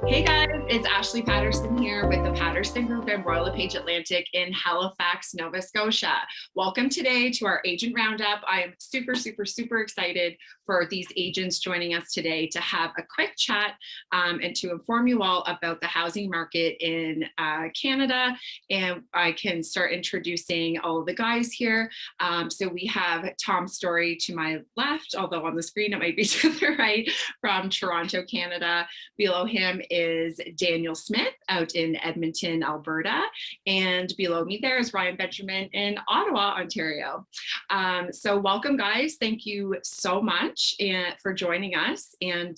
Hey guys, it's Ashley Patterson here with the Patterson Group and Royal LePage Atlantic in Halifax, Nova Scotia. Welcome today to our agent roundup. I am super excited for these agents joining us today to have a quick chat and to inform you all about the housing market in Canada. And I can start introducing all of the guys here. So we have Tom Storey to my left, although on the screen it might be to the right, from Toronto, Canada. Below him is Daniel Smith out in Edmonton, Alberta. And below me there is Ryan Benjamin in Ottawa, Ontario. So welcome guys. Thank you so much for joining us. And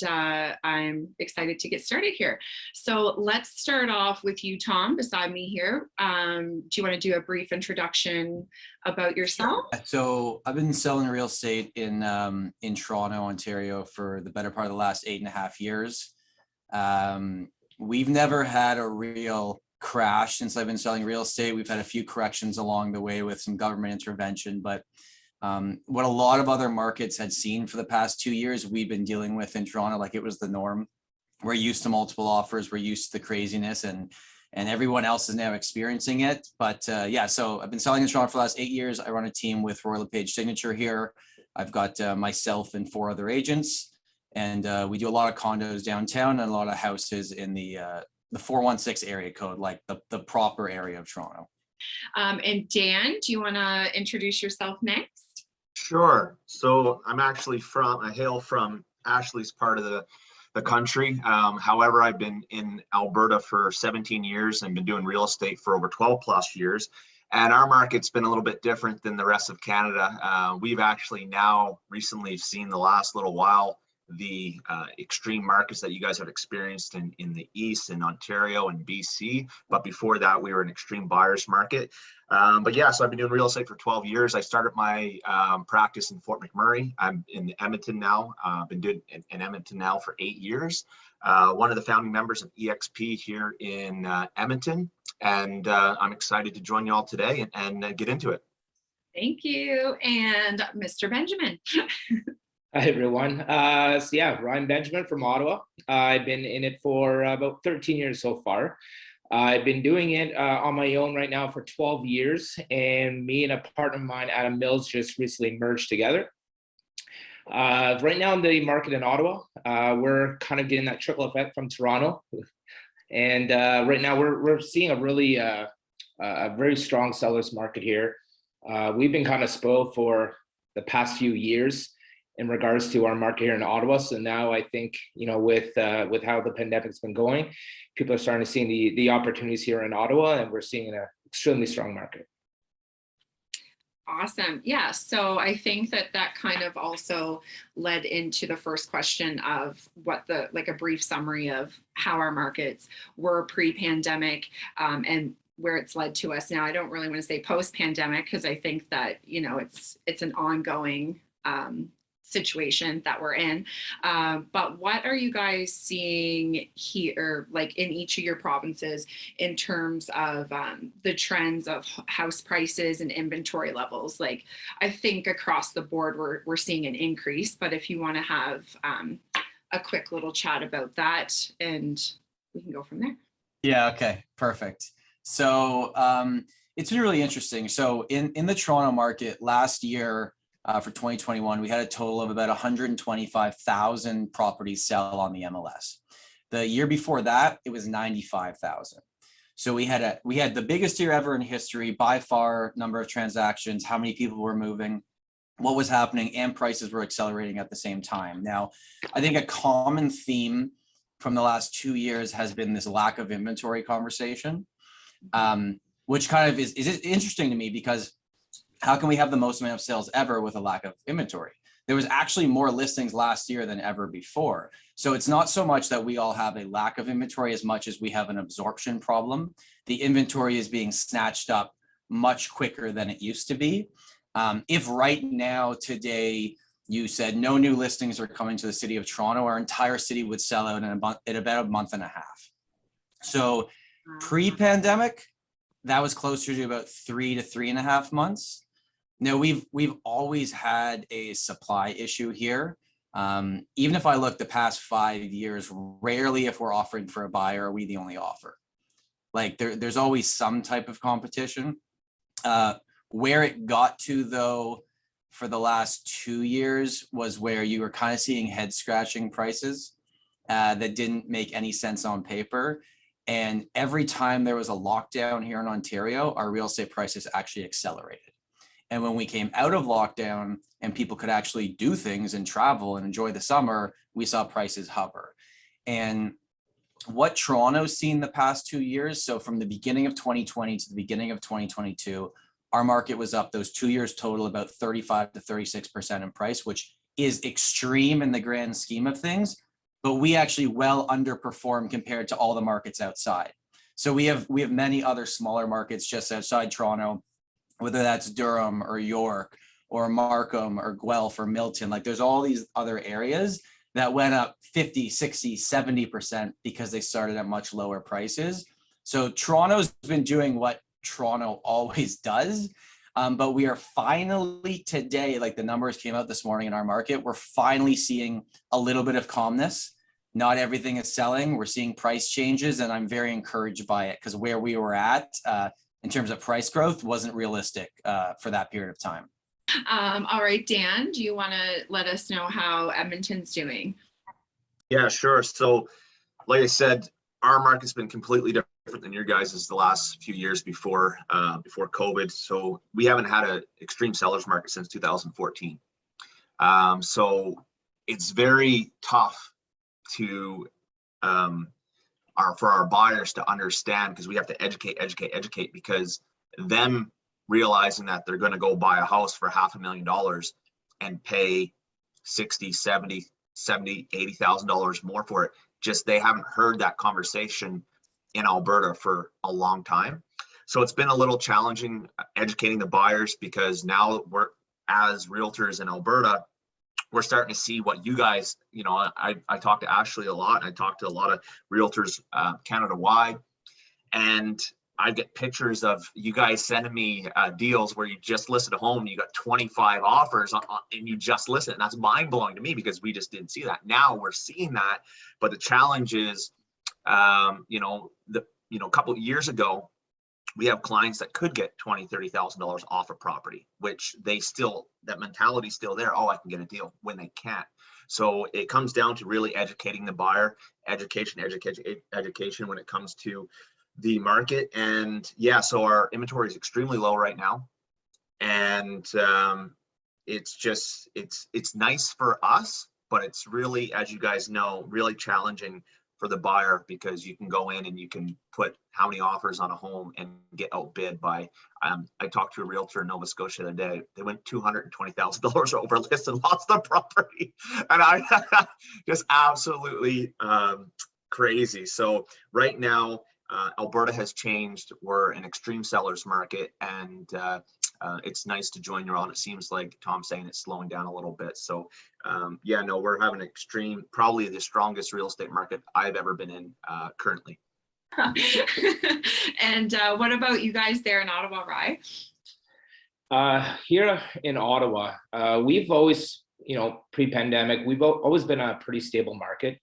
I'm excited to get started here. So let's start off with you, Tom, beside me here. Do you want to do a brief introduction about yourself? So I've been selling real estate in Toronto, Ontario for the better part of the last 8.5 years. We've never had a real crash since I've been selling real estate. We've had a few corrections along the way with some government intervention, but what a lot of other markets had seen for the past 2 years, we've been dealing with in Toronto like it was the norm. We're used to multiple offers, we're used to the craziness, and everyone else is now experiencing it. But yeah, so I've been selling in Toronto for the last 8 years. I run a team with Royal LePage Signature here. I've got myself and 4 other agents. And we do a lot of condos downtown and a lot of houses in the 416 area code, like the proper area of Toronto. And Dan, do you want to introduce yourself next? Sure. So I hail from Ashley's part of the country. However, I've been in Alberta for 17 years and been doing real estate for over 12 plus years. And our market's been a little bit different than the rest of Canada. We've actually now recently seen the last little while the extreme markets that you guys have experienced in the East, in Ontario and BC. But before that, we were an extreme buyer's market. But yeah, so I've been doing real estate for 12 years. I started my practice in Fort McMurray. I'm in Edmonton now. I've been doing in Edmonton now for 8 years. One of the founding members of EXP here in Edmonton. And I'm excited to join you all today and get into it. Thank you. And Mr. Benjamin. Hi, everyone. So yeah, Ryan Benjamin from Ottawa. I've been in it for about 13 years so far. I've been doing it on my own right now for 12 years, and me and a partner of mine, Adam Mills, just recently merged together. Right now in the market in Ottawa, we're kind of getting that trickle effect from Toronto. And right now we're seeing a really a very strong seller's market here. We've been kind of spoiled for the past few years in regards to our market here in Ottawa. So now I think, with how the pandemic's been going, people are starting to see the opportunities here in Ottawa, and we're seeing an extremely strong market. Awesome. Yeah. So I think that kind of also led into the first question of what a brief summary of how our markets were pre-pandemic, and where it's led to us now. I don't really want to say post-pandemic, because I think that, it's an ongoing situation that we're in. But what are you guys seeing here, like in each of your provinces, in terms of the trends of house prices and inventory levels? Like, I think across the board, we're seeing an increase, but if you want to have a quick little chat about that, and we can go from there. Yeah, okay, perfect. So it's been really interesting. So in the Toronto market last year, for 2021, we had a total of about 125,000 properties sell on the MLS. The year before that, it was 95,000. So we had the biggest year ever in history, by far, number of transactions, how many people were moving, what was happening, and prices were accelerating at the same time. Now, I think a common theme from the last 2 years has been this lack of inventory conversation, which kind of is interesting to me, because how can we have the most amount of sales ever with a lack of inventory? There was actually more listings last year than ever before. So it's not so much that we all have a lack of inventory as much as we have an absorption problem. The inventory is being snatched up much quicker than it used to be. If right now, today, you said no new listings are coming to the city of Toronto, our entire city would sell out in about a month and a half. So pre-pandemic, that was closer to about 3 to 3.5 months. Now, we've always had a supply issue here. Even if I look the past 5 years, rarely if we're offering for a buyer, are we the only offer. Like there's always some type of competition. Where it got to though, for the last 2 years was where you were kind of seeing head scratching prices that didn't make any sense on paper. And every time there was a lockdown here in Ontario, our real estate prices actually accelerated. And when we came out of lockdown and people could actually do things and travel and enjoy the summer, we saw prices hover. And what Toronto's seen the past 2 years, so from the beginning of 2020 to the beginning of 2022, our market was up those 2 years total about 35 to 36% in price, which is extreme in the grand scheme of things, but we actually well underperform compared to all the markets outside. So we have many other smaller markets just outside Toronto, whether that's Durham or York or Markham or Guelph or Milton. Like there's all these other areas that went up 50, 60, 70% because they started at much lower prices. So Toronto's been doing what Toronto always does. But we are finally today, like the numbers came out this morning in our market, we're finally seeing a little bit of calmness. Not everything is selling. We're seeing price changes, and I'm very encouraged by it because where we were at in terms of price growth wasn't realistic for that period of time. All right, Dan, do you want to let us know how Edmonton's doing? Yeah, sure. So like I said, our market's been completely different than your guys' the last few years before COVID. So we haven't had an extreme seller's market since 2014. So it's very tough to for our buyers to understand, because we have to educate, because them realizing that they're going to go buy a house for $500,000 and pay $60,000, $70,000, $80,000 more for it. Just they haven't heard that conversation in Alberta for a long time. So it's been a little challenging educating the buyers, because now we're, as realtors in Alberta, we're starting to see what you guys, I talk to Ashley a lot, and I talk to a lot of realtors Canada-wide, and I get pictures of you guys sending me deals where you just listed a home and you got 25 offers and you just listed, and that's mind-blowing to me because we just didn't see that. Now we're seeing that, but the challenge is, a couple of years ago, we have clients that could get $20,000, $30,000 off a property, which that mentality's still there. Oh, I can get a deal, when they can't. So it comes down to really educating the buyer, education when it comes to the market. And yeah, so our inventory is extremely low right now, and it's nice for us, but it's really, as you guys know, really challenging for the buyer, because you can go in and you can put how many offers on a home and get outbid by, I talked to a realtor in Nova Scotia the other day. They went $220,000 over list and lost the property. And I just absolutely crazy. So right now, Alberta has changed. We're an extreme seller's market, and it's nice to join your own. It seems like Tom's saying it's slowing down a little bit. So we're having extreme, probably the strongest real estate market I've ever been in currently. And what about you guys there in Ottawa, Rye? Here in Ottawa, we've always, pre-pandemic, we've always been a pretty stable market.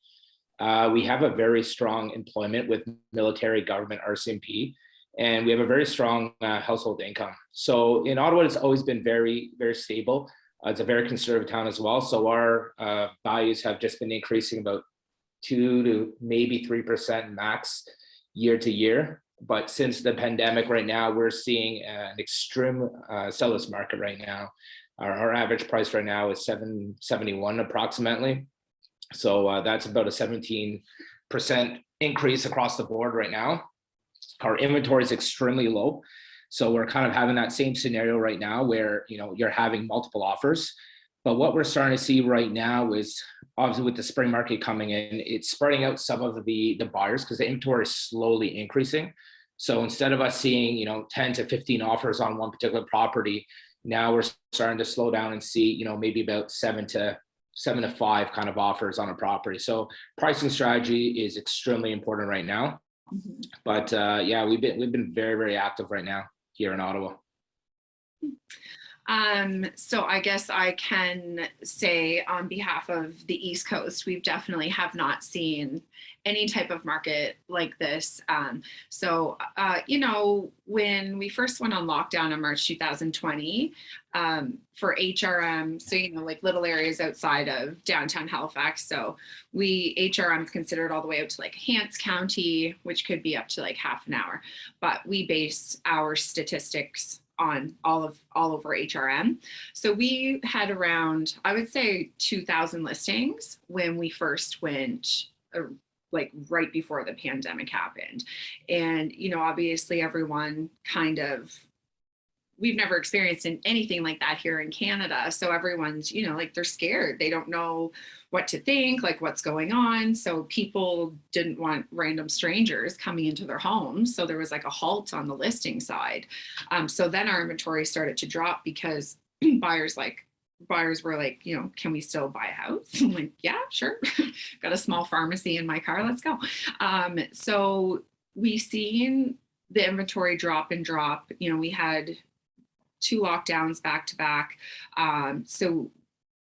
We have a very strong employment with military, government, RCMP, and we have a very strong household income. So in Ottawa, it's always been very, very stable. It's a very conservative town as well. So our values have just been increasing about 2 to maybe 3% max year to year. But since the pandemic right now, we're seeing an extreme seller's market right now. Our average price right now is $771 approximately. So that's about a 17% increase across the board right now. Our inventory is extremely low. So we're kind of having that same scenario right now where, you're having multiple offers. But what we're starting to see right now is, obviously with the spring market coming in, it's spreading out some of the buyers, because the inventory is slowly increasing. So instead of us seeing, 10 to 15 offers on one particular property, now we're starting to slow down and see, maybe about 7 to 5 kind of offers on a property. So pricing strategy is extremely important right now. Mm-hmm. But we've been very, very active right now here in Ottawa. So I guess I can say on behalf of the East Coast, we've definitely have not seen any type of market like this. You know, when we first went on lockdown in March 2020, for HRM, so, you know, like little areas outside of downtown Halifax. So HRM is considered all the way out to like Hants County, which could be up to like half an hour. But we base our statistics on all over HRM. So we had around, I would say 2,000 listings when we first went, like right before the pandemic happened. And, you know, obviously everyone kind of, we've never experienced anything like that here in Canada. So everyone's, you know, like they're scared. They don't know what to think, like what's going on. So people didn't want random strangers coming into their homes. So there was like a halt on the listing side. So then our inventory started to drop because buyers were like, you know, can we still buy a house? I'm like, yeah, sure. Got a small pharmacy in my car. Let's go. So we seen the inventory drop. You know, we had 2 lockdowns back to back. So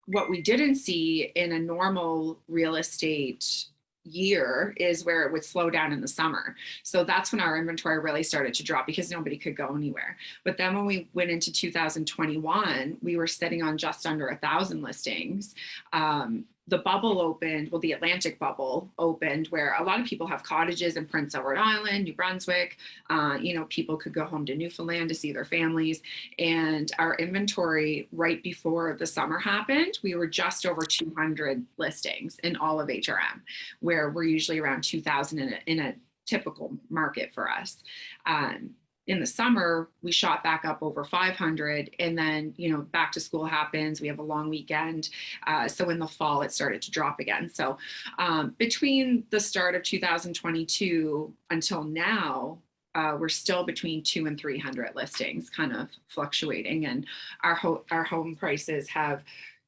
what we didn't see in a normal real estate year is where it would slow down in the summer. So that's when our inventory really started to drop because nobody could go anywhere. But then when we went into 2021, we were sitting on just under 1,000 listings. The bubble opened, well, the Atlantic bubble opened, where a lot of people have cottages in Prince Edward Island, New Brunswick. You know, people could go home to Newfoundland to see their families. And our inventory right before the summer happened, we were just over 200 listings in all of HRM, where we're usually around 2,000 in a typical market for us. In the summer, we shot back up over 500, and then, you know, back to school happens. We have a long weekend. So in the fall, it started to drop again. So between the start of 2022 until now, we're still between 200 and 300 listings, kind of fluctuating. And our home prices have,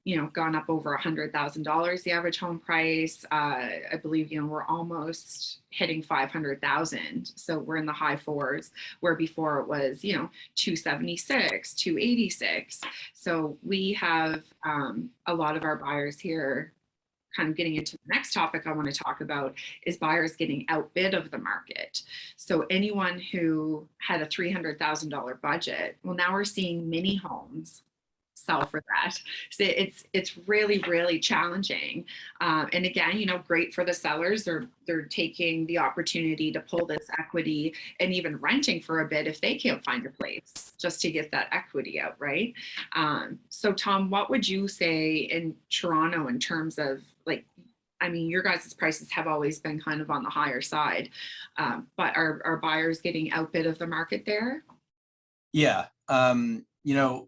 you know, gone up over $100,000, the average home price. I believe, you know, we're almost hitting 500,000. So we're in the high fours, where before it was, you know, 276, 286. So we have a lot of our buyers here. Kind of getting into the next topic I want to talk about is buyers getting outbid of the market. So anyone who had a $300,000 budget, well, now we're seeing mini homes sell for that. So it's really, really challenging. And again, you know, great for the sellers. They're taking the opportunity to pull this equity and even renting for a bit if they can't find a place, just to get that equity out, right? So Tom, what would you say in Toronto in terms of, like, I mean, your guys' prices have always been kind of on the higher side, but are buyers getting outbid of the market there? Yeah, you know,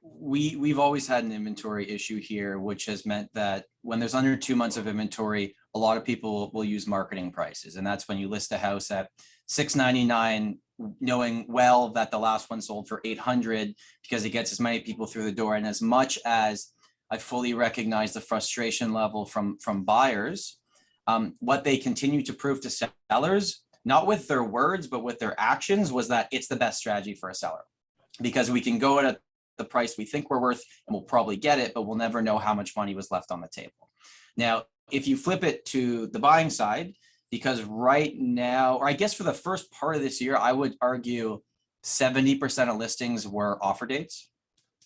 we've always had an inventory issue here, which has meant that when there's under 2 months of inventory, a lot of people will use marketing prices. And that's when you list a house at $699, knowing well that the last one sold for $800, because it gets as many people through the door. And as much as I fully recognize the frustration level from buyers, what they continue to prove to sellers, not with their words, but with their actions, was that it's the best strategy for a seller, because we can go at the price we think we're worth and we'll probably get it, but we'll never know how much money was left on the table. Now, if you flip it to the buying side, because right now, or I guess for the first part of this year, I would argue 70% of listings were offer dates,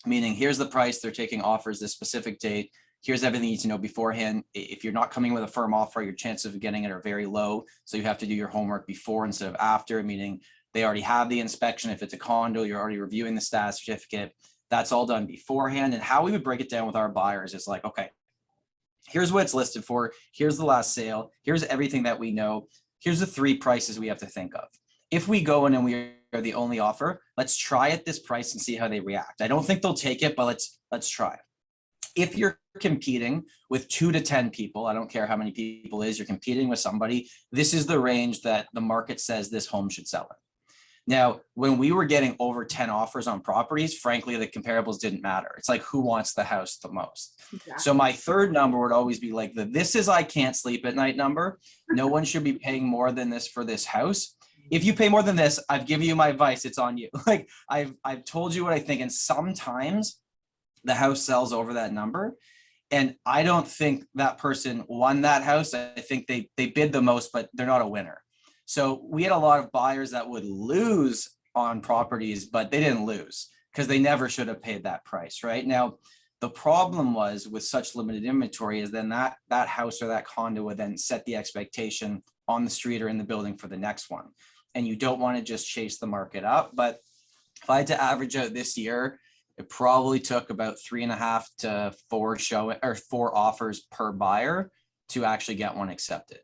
meaning here's the price, they're taking offers this specific date, here's everything you need to know beforehand. If you're not coming with a firm offer, your chances of getting it are very low. So you have to do your homework before instead of after, meaning they already have the inspection. If it's a condo, you're already reviewing the status certificate. That's all done beforehand. And how we would break it down with our buyers is like, okay, here's what it's listed for. Here's the last sale. Here's everything that we know. Here's the 3 prices we have to think of. If we go in and we are the only offer, let's try at this price and see how they react. I don't think they'll take it, but let's try. If you're competing with 2 to 10 people, I don't care how many people it is, you're competing with somebody, this is the range that the market says this home should sell in. Now, when we were getting over 10 offers on properties, frankly, the comparables didn't matter. It's like, who wants the house the most? Exactly. So my third number would always be like this is I can't sleep at night number. No one should be paying more than this for this house. If you pay more than this, I've given you my advice. It's on you. Like I've told you what I think. And sometimes the house sells over that number. And I don't think that person won that house. I think they bid the most, but they're not a winner. So we had a lot of buyers that would lose on properties, but they didn't lose because they never should have paid that price, right? Now, the problem was with such limited inventory is then that house or that condo would then set the expectation on the street or in the building for the next one. And you don't want to just chase the market up. But if I had to average out this year, it probably took about 3.5 to 4 offers per buyer to actually get one accepted.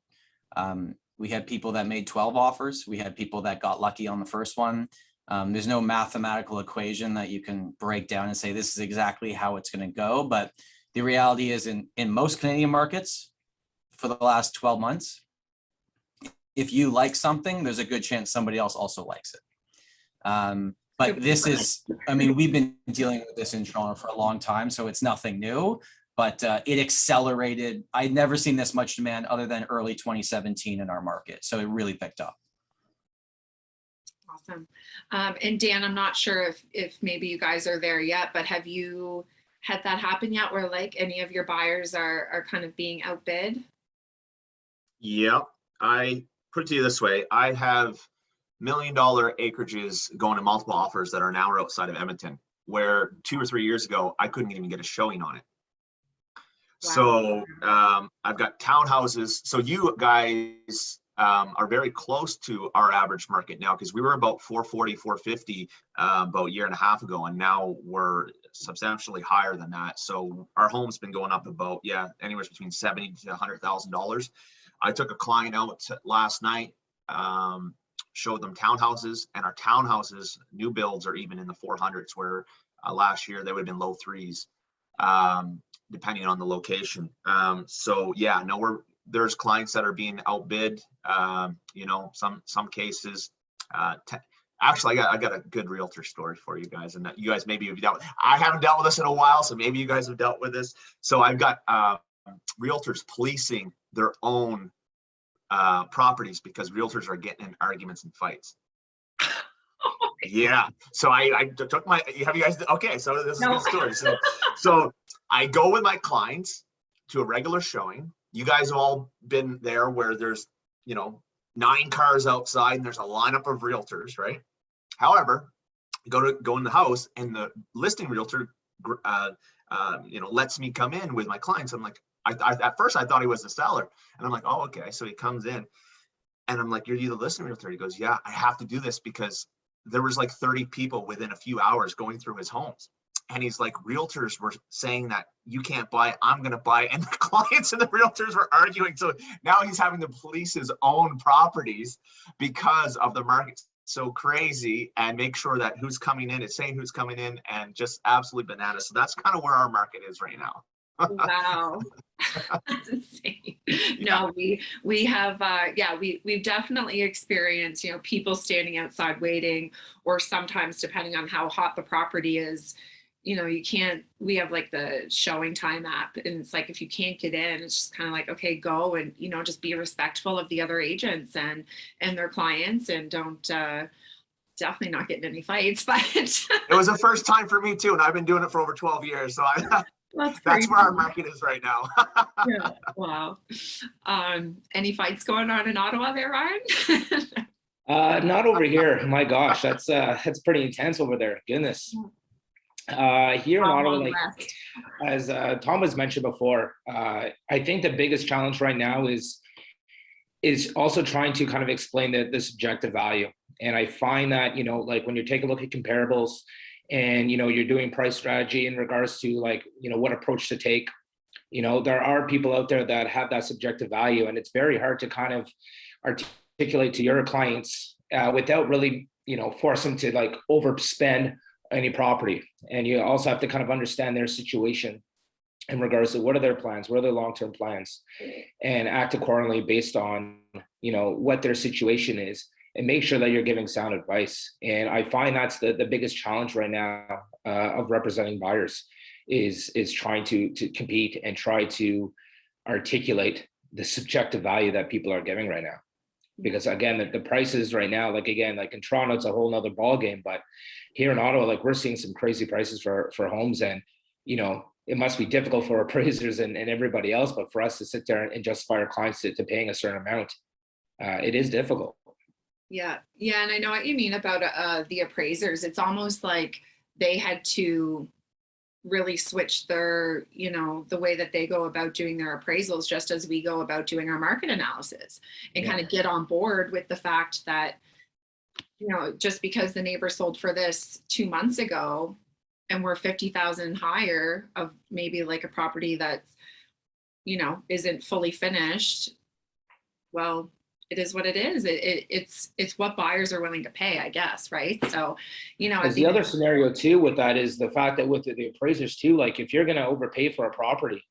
We had people that made 12 offers. We had people that got lucky on the first one. There's no mathematical equation that you can break down and say this is exactly how it's going to go. But the reality is in most Canadian markets for the last 12 months, if you like something, there's a good chance somebody else also likes it. But this is, I mean, we've been dealing with this in Toronto for a long time, so it's nothing new, but it accelerated. I'd never seen this much demand other than early 2017 in our market. So it really picked up. Awesome. And Dan, I'm not sure if maybe you guys are there yet, but have you had that happen yet where like any of your buyers are kind of being outbid? Yeah, I put it to you this way. I have $1 million acreages going to multiple offers that are now outside of Edmonton, where 2 or 3 years ago, I couldn't even get a showing on it. Wow. So I've got townhouses. So you guys are very close to our average market now, because we were about 440, 450 about a year and a half ago, and now we're substantially higher than that. So our home's been going up about, anywhere between $70,000 to $100,000. I took a client out last night, showed them townhouses, and our townhouses, new builds, are even in the 400s, where last year they would have been low 3s, depending on the location. So yeah, no, there's clients that are being outbid. Some cases. Actually, I got a good realtor story for you guys, and that you guys maybe have dealt. I haven't dealt with this in a while, so maybe you guys have dealt with this. So I've got realtors policing their own properties because realtors are getting in arguments and fights. Yeah. So I took have you guys, okay, so this is a good story. So I go with my clients to a regular showing. You guys have all been there where there's, 9 cars outside and there's a lineup of realtors, right? However, go in the house and the listing realtor, lets me come in with my clients. I'm like, at first I thought he was the seller, and I'm like, oh, okay. So he comes in, and I'm like, you're the listing realtor? He goes, yeah, I have to do this because there was like 30 people within a few hours going through his homes. And he's like, realtors were saying that you can't buy, I'm going to buy. And the clients and the realtors were arguing. So now he's having to police his own properties because of the market so crazy, and make sure that who's coming in is saying who's coming in, and just absolutely bananas. So that's kind of where our market is right now. Wow. That's insane. No, we have we've definitely experienced, people standing outside waiting, or sometimes depending on how hot the property is, we have like the showing time app, and it's like if you can't get in, it's just kind of like, okay, go, and just be respectful of the other agents and their clients, and don't definitely not getting any fights. But it was the first time for me too, and I've been doing it for over 12 years, so that's where our market is right now. Yeah. Wow. Any fights going on in Ottawa there, Ryan? Not over here. My gosh, that's pretty intense over there. Goodness. Here in Ottawa, like as Tom has mentioned before, I think the biggest challenge right now is also trying to kind of explain the subjective value. And I find that, like when you take a look at comparables, and you're doing price strategy in regards to what approach to take, there are people out there that have that subjective value, and it's very hard to kind of articulate to your clients without really force them to overspend any property. And you also have to kind of understand their situation in regards to what are their plans, what are their long-term plans, and act accordingly based on what their situation is, and make sure that you're giving sound advice. And I find that's the biggest challenge right now of representing buyers is trying to compete and try to articulate the subjective value that people are giving right now. Because again, the prices right now, like in Toronto, it's a whole nother ball game. But here in Ottawa, we're seeing some crazy prices for homes, and it must be difficult for appraisers and everybody else, but for us to sit there and justify our clients to paying a certain amount, it is difficult. Yeah. Yeah. And I know what you mean about the appraisers. It's almost like they had to really switch their, the way that they go about doing their appraisals, just as we go about doing our market analysis, and kind of get on board with the fact that, just because the neighbor sold for this 2 months ago and we're 50,000 higher of maybe like a property that's, isn't fully finished. Well, it is what it is. It's what buyers are willing to pay, I guess. Right. So, the other scenario too with that is the fact that with the appraisers too, like if you're going to overpay for a property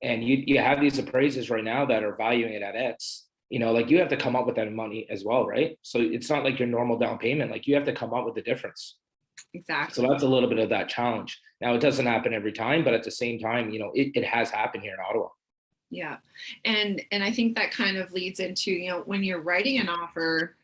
and you have these appraisers right now that are valuing it at X, like you have to come up with that money as well. Right. So it's not like your normal down payment, like you have to come up with the difference. Exactly. So that's a little bit of that challenge. Now it doesn't happen every time, but at the same time, it has happened here in Ottawa. Yeah. And I think that kind of leads into, when you're writing an offer,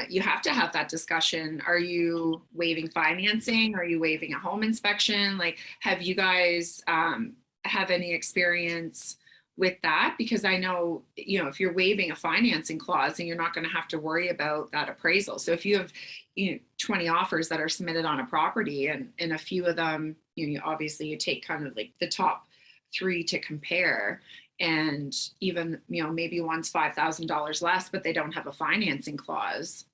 you have to have that discussion. Are you waiving financing? Are you waiving a home inspection? Like, have you guys have any experience with that? Because I know, if you're waiving a financing clause, then you're not going to have to worry about that appraisal. So if you have 20 offers that are submitted on a property, and a few of them, obviously you take kind of like the top 3 to compare, and even maybe one's $5,000 less, but they don't have a financing clause,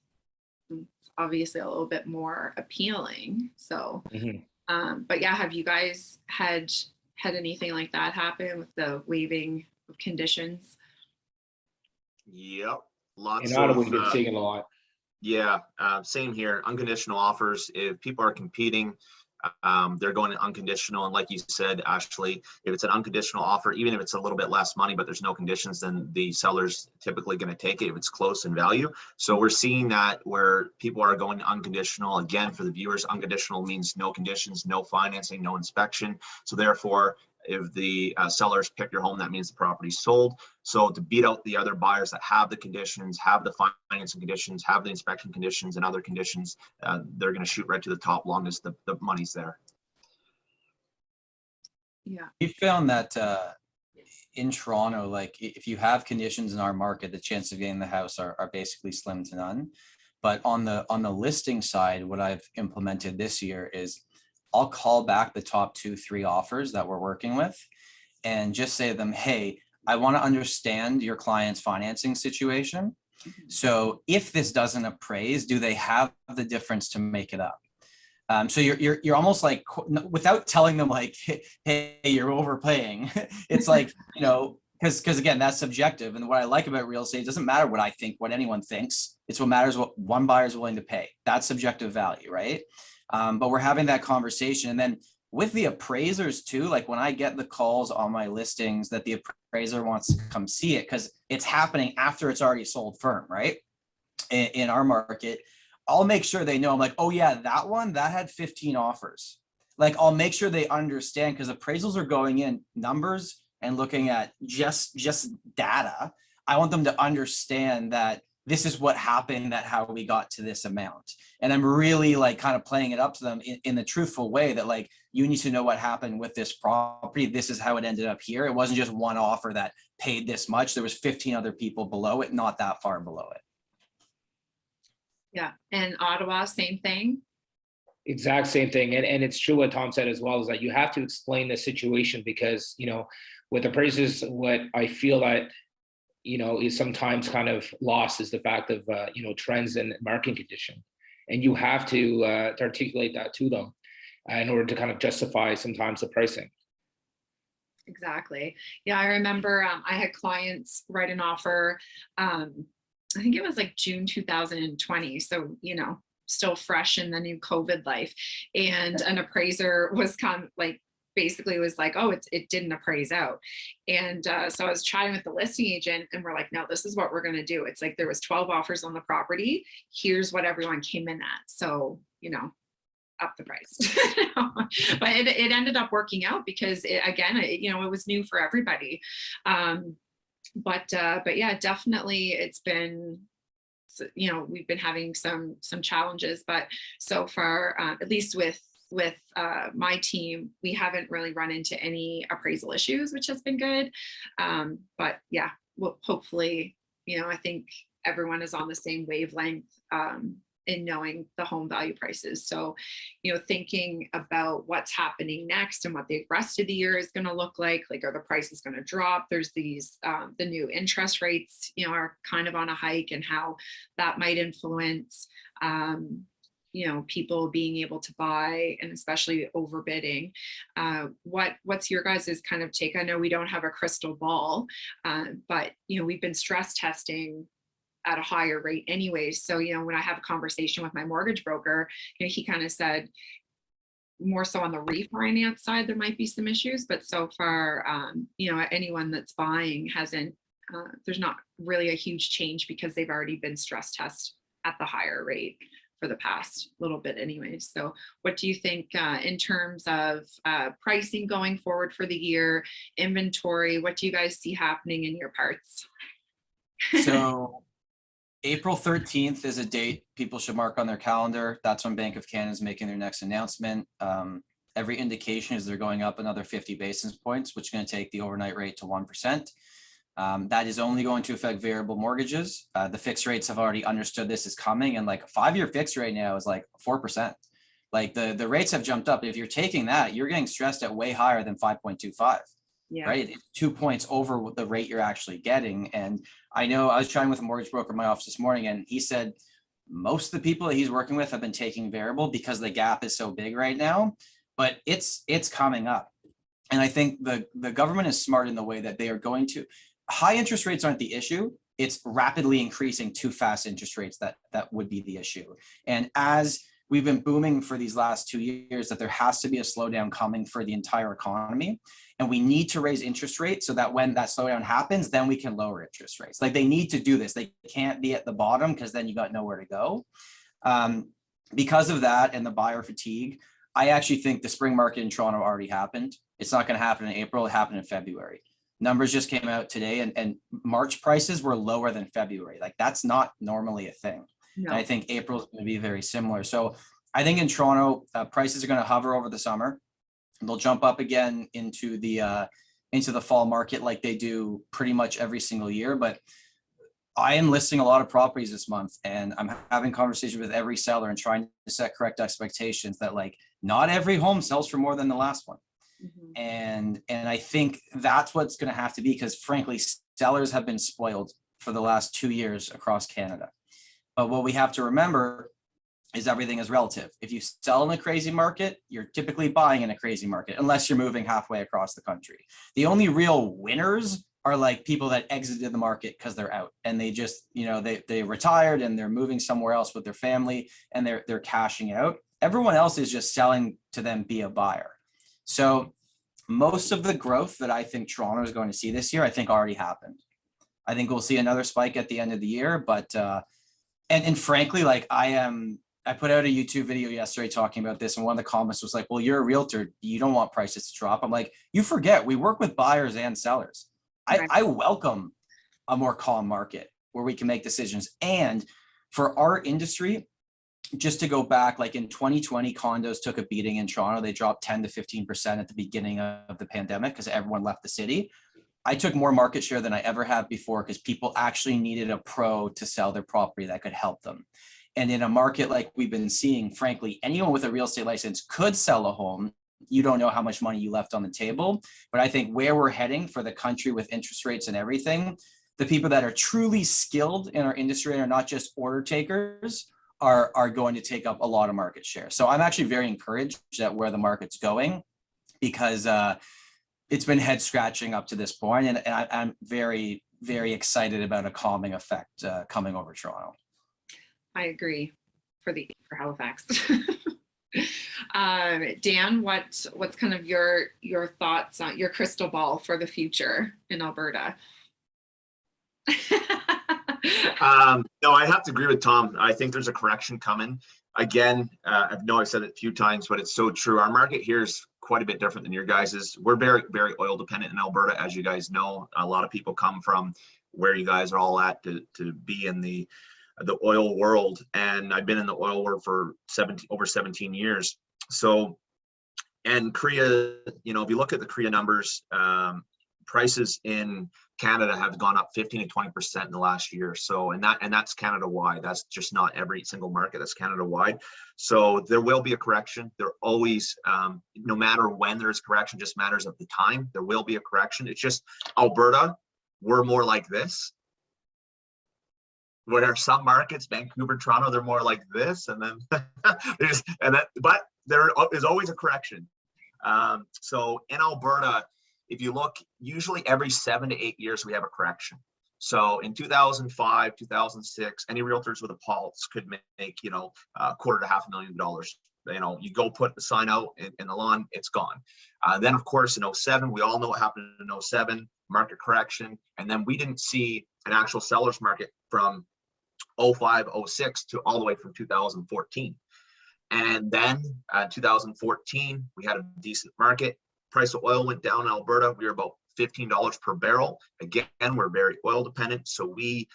it's obviously a little bit more appealing. So but yeah, have you guys had anything like that happen with the waiving of conditions? Yep, lots in Ottawa, of we've been seeing it a lot. Yeah, same here. Unconditional offers. If people are competing, they're going unconditional. And like you said, Ashley, if it's an unconditional offer, even if it's a little bit less money, but there's no conditions, then the seller's typically going to take it if it's close in value. So we're seeing that where people are going unconditional. Again, for the viewers, unconditional means no conditions, no financing, no inspection. So therefore, if the sellers pick your home, that means the property's sold. So to beat out the other buyers that have the conditions, have the financing conditions, have the inspection conditions and other conditions, they're going to shoot right to the top long as the money's there. Yeah. We found that in Toronto, like if you have conditions in our market, the chance of getting the house are basically slim to none. But on the listing side, what I've implemented this year is I'll call back the top 2-3 offers that we're working with and just say to them, hey, I want to understand your client's financing situation. So if this doesn't appraise, do they have the difference to make it up? So you're almost like, without telling them like, hey, you're overpaying. It's like, because again, that's subjective. And what I like about real estate, it doesn't matter what I think, what anyone thinks. It's what matters, what one buyer is willing to pay. That's subjective value, right? But we're having that conversation. And then with the appraisers too, like when I get the calls on my listings that the appraiser wants to come see it, because it's happening after it's already sold firm, right? In our market, I'll make sure they know. I'm like, oh yeah, that one, that had 15 offers. Like I'll make sure they understand, because appraisals are going in numbers and looking at just data. I want them to understand that this is what happened, that how we got to this amount. And I'm really like kind of playing it up to them in the truthful way that like, you need to know what happened with this property. This is how it ended up here. It wasn't just one offer that paid this much. There was 15 other people below it, not that far below it. Yeah. And Ottawa, same thing. Exact same thing. And it's true what Tom said as well, is that you have to explain the situation, because, with appraisers, what I feel that, is sometimes kind of lost is the fact of, trends and market condition. And you have to articulate that to them in order to kind of justify sometimes the pricing. Exactly. Yeah, I remember I had clients write an offer. I think it was like June 2020. So, still fresh in the new COVID life. And an appraiser was kind of like, basically was like, oh, it didn't appraise out. And so I was chatting with the listing agent and we're like, no, this is what we're going to do. It's like, there was 12 offers on the property. Here's what everyone came in at. So, up the price. But it ended up working out because it was new for everybody. But yeah, definitely it's been, we've been having some challenges, but so far, at least with with my team, we haven't really run into any appraisal issues, which has been good. But yeah, well, hopefully, I think everyone is on the same wavelength in knowing the home value prices. So, thinking about what's happening next and what the rest of the year is going to look like are the prices going to drop? There's these, the new interest rates, are kind of on a hike, and how that might influence, people being able to buy, and especially overbidding. What's your guys' kind of take? I know we don't have a crystal ball, but, we've been stress testing at a higher rate anyways. So, when I have a conversation with my mortgage broker, he kind of said more so on the refinance side, there might be some issues, but so far, anyone that's buying hasn't, there's not really a huge change because they've already been stress tested at the higher rate for the past little bit anyways. So what do you think in terms of pricing going forward for the year, inventory, what do you guys see happening in your parts? So April 13th is a date people should mark on their calendar. That's when Bank of Canada is making their next announcement. Every indication is they're going up another 50 basis points, which is going to take the overnight rate to 1%. That is only going to affect variable mortgages. The fixed rates have already understood this is coming, and like a 5-year fixed rate now is like 4%. Like the rates have jumped up. If you're taking that, you're getting stressed at way higher than 5.25. Yeah. Right? It's 2 points over the rate you're actually getting. And I know I was chatting with a mortgage broker in my office this morning, and he said most of the people that he's working with have been taking variable because the gap is so big right now, but it's coming up. And I think the government is smart in the way that they are going to, high interest rates aren't the issue. It's rapidly increasing too fast interest rates that would be the issue. And as we've been booming for these last 2 years, that there has to be a slowdown coming for the entire economy. And we need to raise interest rates so that when that slowdown happens, then we can lower interest rates. Like they need to do this. They can't be at the bottom because then you got nowhere to go. Because of that and the buyer fatigue, I actually think the spring market in Toronto already happened. It's not going to happen in April. It happened in February. Numbers just came out today, and March prices were lower than February. Like that's not normally a thing. No. And I think April is going to be very similar. So I think in Toronto, prices are going to hover over the summer. They'll jump up again into the fall market like they do pretty much every single year. But I am listing a lot of properties this month, and I'm having conversations with every seller and trying to set correct expectations that like not every home sells for more than the last one. Mm-hmm. And I think that's what's going to have to be, because frankly, sellers have been spoiled for the last 2 years across Canada. But what we have to remember is everything is relative. If you sell in a crazy market, you're typically buying in a crazy market, unless you're moving halfway across the country. The only real winners are like people that exited the market because they're out, and they just, they retired and they're moving somewhere else with their family and they're cashing out. Everyone else is just selling to them be a buyer. So most of the growth that I think Toronto is going to see this year, I think already happened. I think we'll see another spike at the end of the year, but and frankly, like I put out a YouTube video yesterday talking about this, and one of the comments was like, well, you're a realtor, you don't want prices to drop. I'm like, you forget, we work with buyers and sellers. Right. I welcome a more calm market where we can make decisions. And for our industry, just to go back, like in 2020, condos took a beating in Toronto. They dropped 10 to 15% at the beginning of the pandemic because everyone left the city. I took more market share than I ever have before because people actually needed a pro to sell their property that could help them. And in a market like we've been seeing, frankly, anyone with a real estate license could sell a home. You don't know how much money you left on the table. But I think where we're heading for the country with interest rates and everything, the people that are truly skilled in our industry and are not just order takers are going to take up a lot of market share. So I'm actually very encouraged at where the market's going, because it's been head scratching up to this point. And I'm very, very excited about a calming effect coming over Toronto. I agree for Halifax. Dan, what's kind of your thoughts on your crystal ball for the future in Alberta? No, I have to agree with Tom. I think there's a correction coming. Again, I know I've said it a few times, but it's so true. Our market here is quite a bit different than your guys's. We're very, very oil dependent in Alberta, as you guys know. A lot of people come from where you guys are all at to be in the oil world, and I've been in the oil world for over 17 years. So And Korea, you know, if you look at the Korea numbers, prices in Canada have gone up 15 to 20% in the last year. So, and that's Canada wide. That's just not every single market. That's Canada wide. So there will be a correction. There always, no matter when there's correction, just matters of the time. There will be a correction. It's just Alberta, we're more like this. Where there are some markets, Vancouver, Toronto, they're more like this, and then but there is always a correction. So in Alberta, if you look, usually every 7 to 8 years we have a correction. So in 2005, 2006, any realtors with a pulse could make, you know, $250,000. You know, you go put the sign out in the lawn, it's gone. Then of course in 07, we all know what happened in 07, market correction, and then we didn't see an actual seller's market from 05, 06 to all the way from 2014. And then 2014, we had a decent market. Price of oil went down in Alberta. We were about $15 per barrel. Again, we're very oil dependent. So we,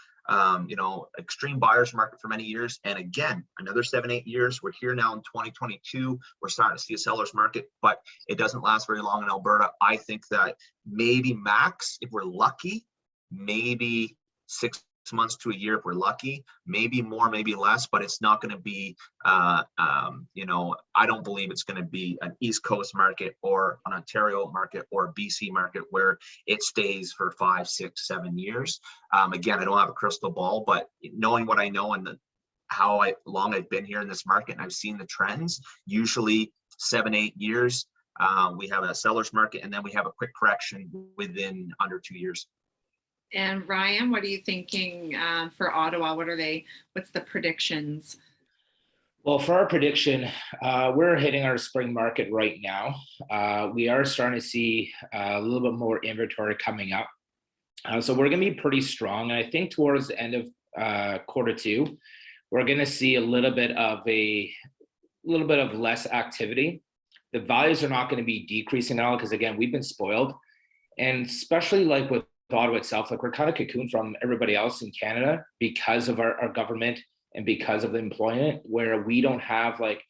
you know, extreme buyer's market for many years. And again, another 7, 8 years. We're here now in 2022. We're starting to see a seller's market, but it doesn't last very long in Alberta. I think that maybe max, if we're lucky, maybe 6 months to a year if we're lucky, maybe more, maybe less, but it's not going to be, you know, I don't believe it's going to be an East Coast market or an Ontario market or a BC market where it stays for 5, 6, 7 years. Again, I don't have a crystal ball, but knowing what I know and how long I've been here in this market and I've seen the trends, usually 7, 8 years, we have a seller's market and then we have a quick correction within under 2 years. And Ryan, what are you thinking for Ottawa? What's the predictions? Well, for our prediction, we're hitting our spring market right now. We are starting to see a little bit more inventory coming up. So we're going to be pretty strong. And I think towards the end of Q2, we're going to see a little bit of less activity. The values are not going to be decreasing at all because, again, we've been spoiled. And especially like with Ottawa itself, like we're kind of cocooned from everybody else in Canada because of our government and because of the employment, where we don't have like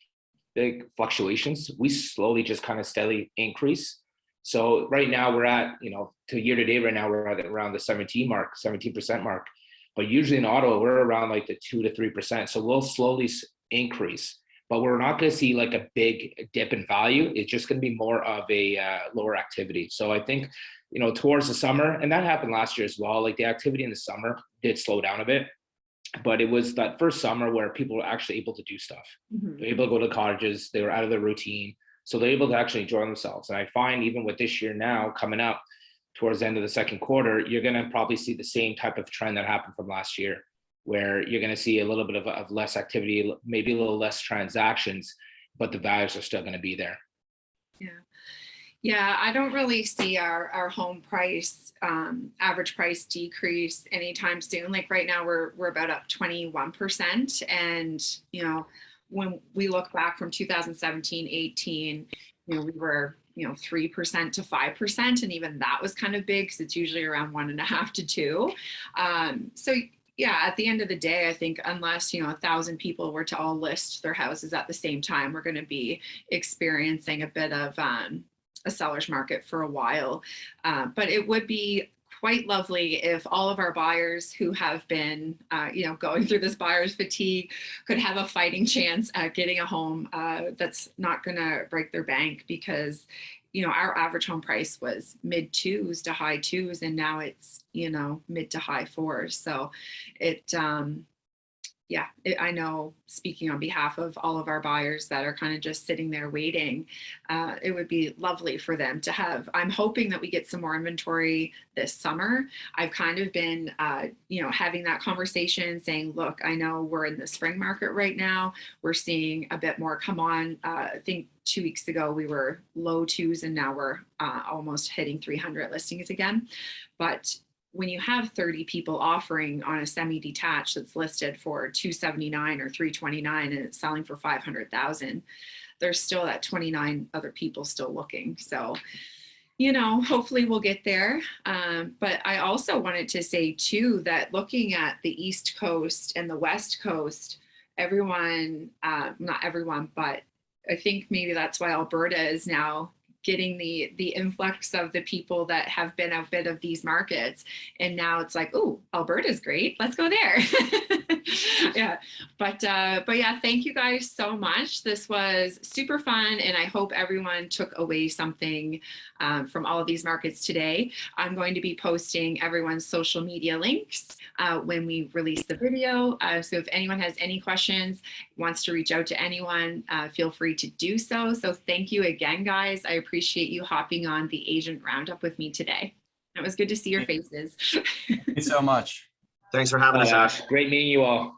big fluctuations. We slowly just kind of steadily increase. So right now we're at, you know, to year to date right now, we're at around the 17% mark. But usually in Ottawa, we're around like the 2 to 3%. So we'll slowly increase, but we're not going to see like a big dip in value. It's just going to be more of a lower activity. So I think, you know, towards the summer, and that happened last year as well, like the activity in the summer did slow down a bit, but it was that first summer where people were actually able to do stuff. Mm-hmm. They were able to go to cottages, they were out of their routine. So they're able to actually enjoy themselves. And I find even with this year now coming up towards the end of the second quarter, you're going to probably see the same type of trend that happened from last year, where you're going to see a little bit of less activity, maybe a little less transactions, but the values are still going to be there. Yeah. Yeah, I don't really see our home price, average price decrease anytime soon. Like right now we're about up 21%. And, you know, when we look back from 2017, 18, you know, we were, you know, 3% to 5%. And even that was kind of big because it's usually around 1.5 to 2. So yeah, at the end of the day, I think unless, you know, 1,000 people were to all list their houses at the same time, we're going to be experiencing a bit of a seller's market for a while. But it would be quite lovely if all of our buyers who have been, you know, going through this buyer's fatigue could have a fighting chance at getting a home that's not going to break their bank, because, you know, our average home price was mid 2s to high 2s, and now it's, you know, mid to high 4s. So I know, speaking on behalf of all of our buyers that are kind of just sitting there waiting, it would be lovely for them to have. I'm hoping that we get some more inventory this summer. I've kind of been, you know, having that conversation saying, look, I know we're in the spring market right now. We're seeing a bit more come on. I think 2 weeks ago we were low 2s, and now we're almost hitting 300 listings again. But when you have 30 people offering on a semi-detached that's listed for $279 or $329 and it's selling for $500,000, there's still that 29 other people still looking. So, you know, hopefully we'll get there. But I also wanted to say too that looking at the East Coast and the West Coast, everyone, not everyone, but I think maybe that's why Alberta is now getting the influx of the people that have been a bit of these markets, and now it's like, oh, Alberta's great, let's go there. Yeah, but yeah, thank you guys so much. This was super fun, and I hope everyone took away something from all of these markets today. I'm going to be posting everyone's social media links when we release the video, so if anyone has any questions, wants to reach out to anyone, feel free to do so. So thank you again, guys. I appreciate you hopping on the Agent Roundup with me today. It was good to see your faces. Thank you so much. Thanks for having us, Ash. Great meeting you all.